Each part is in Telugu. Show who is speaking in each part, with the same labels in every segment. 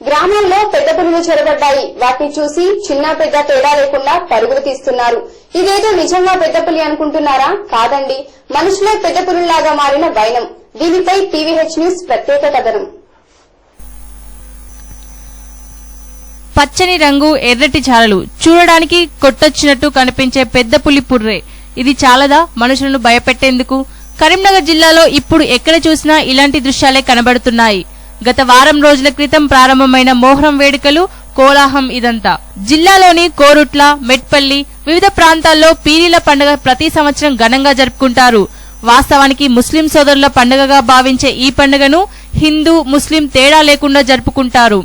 Speaker 1: గ్రామాల్లో పెద్ద పులులు చెరబడ్డాయి. వాటిని చూసి చిన్న పెద్ద తేడా లేకుండా పరుగులు తీస్తున్నారు. ఇదేదో నిజంగా పెద్ద పులి అనుకుంటున్నారా? కాదండి, మనుషులే పెద్ద పులుల్లాగా మారిన వైనం. దీనిపై టీవీహెచ్ న్యూస్ ప్రత్యేక కథనం.
Speaker 2: పచ్చని రంగు, ఎర్రటి చారలు, చూడడానికి కొట్టొచ్చినట్టు కనిపించే పెద్ద పులి పుర్రే. ఇది చాలదా మనుషులను భయపెట్టేందుకు? కరీంనగర్ జిల్లాలో ఇప్పుడు ఎక్కడ చూసినా ఇలాంటి దృశ్యాలే కనబడుతున్నాయి. గత వారం రోజుల క్రితం ప్రారంభమైన మొహరం వేడుకలు కోలాహం ఇదంతా. జిల్లాలోని కోరుట్ల, మెట్పల్లి వివిధ ప్రాంతాల్లో పీరీల పండుగ ప్రతి సంవత్సరం ఘనంగా జరుపుకుంటారు. వాస్తవానికి ముస్లిం సోదరుల పండుగగా భావించే ఈ పండుగను హిందూ, ముస్లిం తేడా లేకుండా జరుపుకుంటారు.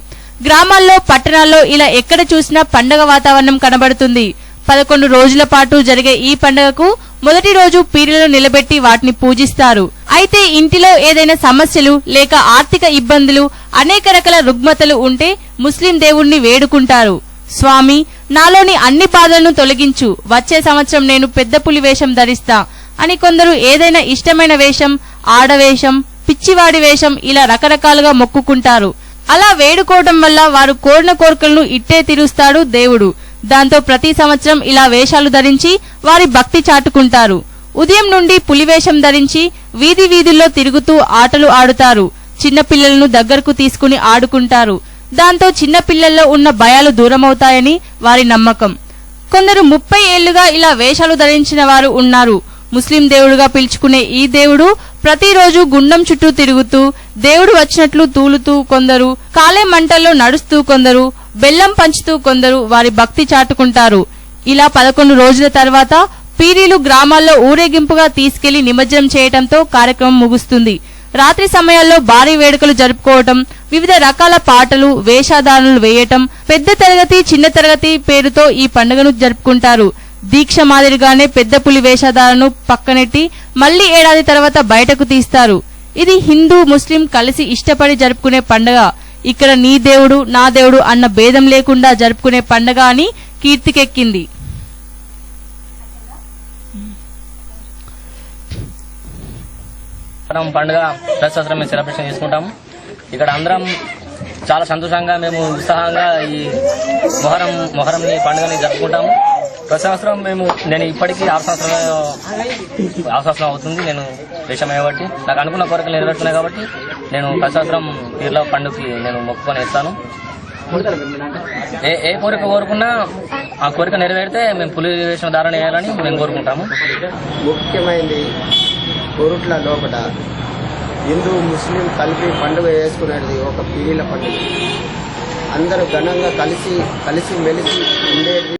Speaker 2: గ్రామాల్లో, పట్టణాల్లో ఇలా ఎక్కడ చూసినా పండుగ వాతావరణం కనబడుతుంది. 11 రోజుల పాటు జరిగే ఈ పండుగకు మొదటి రోజు పీరీలను నిలబెట్టి వాటిని పూజిస్తారు. అయితే ఇంటిలో ఏదైనా సమస్యలు లేక ఆర్థిక ఇబ్బందులు, అనేక రకాల రుగ్మతలు ఉంటే ముస్లిం దేవుణ్ణి వేడుకుంటారు. స్వామి, నాలోని అన్ని బాధలను తొలగించు, వచ్చే సంవత్సరం నేను పెద్ద పులి వేషం ధరిస్తా అని కొందరు ఏదైనా ఇష్టమైన వేషం, ఆడవేషం, పిచ్చివాడి వేషం ఇలా రకరకాలుగా మొక్కుకుంటారు. అలా వేడుకోవడం వల్ల వారు కోరిన కోరికలను ఇట్టే తీరుస్తాడు దేవుడు. దాంతో ప్రతి సంవత్సరం ఇలా వేషాలు ధరించి వారి భక్తి చాటుకుంటారు. ఉదయం నుండి పులివేషం ధరించి వీధి వీధుల్లో తిరుగుతూ ఆటలు ఆడుతారు. చిన్న పిల్లలను దగ్గరకు తీసుకుని ఆడుకుంటారు. దాంతో చిన్న పిల్లల్లో ఉన్న భయాలు దూరమవుతాయని వారి నమ్మకం. కొందరు 30 ఏళ్లుగా ఇలా వేషాలు ధరించిన వారు ఉన్నారు. ముస్లిం దేవుడుగా పిలుచుకునే ఈ దేవుడు ప్రతిరోజు గుండం చుట్టూ తిరుగుతూ దేవుడు వచ్చినట్లు తూలుతూ కొందరు, కాలే మంటల్లో నడుస్తూ కొందరు, బెల్లం పంచుతూ కొందరు వారి భక్తి చాటుకుంటారు. ఇలా 11 రోజుల తర్వాత పీరీలు గ్రామాల్లో ఊరేగింపుగా తీసుకెళ్లి నిమజ్జనం చేయడంతో కార్యక్రమం ముగుస్తుంది. రాత్రి సమయాల్లో భారీ వేడుకలు జరుపుకోవటం, వివిధ రకాల పాటలు, వేషధారణలు వేయటం, పెద్ద తరగతి, చిన్న తరగతి పేరుతో ఈ పండుగను జరుపుకుంటారు. దీక్ష మాదిరిగానే పెద్ద పులి వేషధారణను పక్కనెట్టి మళ్లీ ఏడాది తర్వాత బయటకు తీస్తారు. ఇది హిందూ, ముస్లిం కలిసి ఇష్టపడి జరుపుకునే పండుగ. ఇక్కడ నీ దేవుడు, నా దేవుడు అన్న భేదం లేకుండా జరుపుకునే పండుగ అని కీర్తికెక్కింది.
Speaker 3: పండుగ ప్రతి సంవత్సరం మేము సెలబ్రేషన్ చేసుకుంటాము. ఇక్కడ అందరం చాలా సంతోషంగా, మేము ఉత్సాహంగా ఈ మొహరంని పండుగని జరుపుకుంటాము. ప్రతి సంవత్సరం నేను ఇప్పటికీ 6 సంవత్సరం అవుతుంది నేను వేషం అయ్యబట్టి. నాకు అనుకున్న కోరికలు నెరవేరుతున్నాయి కాబట్టి నేను ప్రతి సంవత్సరం పీర్ల పండుగకి నేను మొక్కుకొని ఇస్తాను. ఏ కోరిక కోరుకున్నా ఆ కోరిక నెరవేరితే మేము పులి వేషం ధారణ చేయాలని మేము కోరుకుంటాము.
Speaker 4: ముఖ్యమైనది కోరుట్ల లోపల హిందూ, ముస్లిం కలిపి పండుగ చేసుకునేది ఒక పీరీల పండుగ. అందరూ ఘనంగా కలిసి మెలిసి ఉండేది.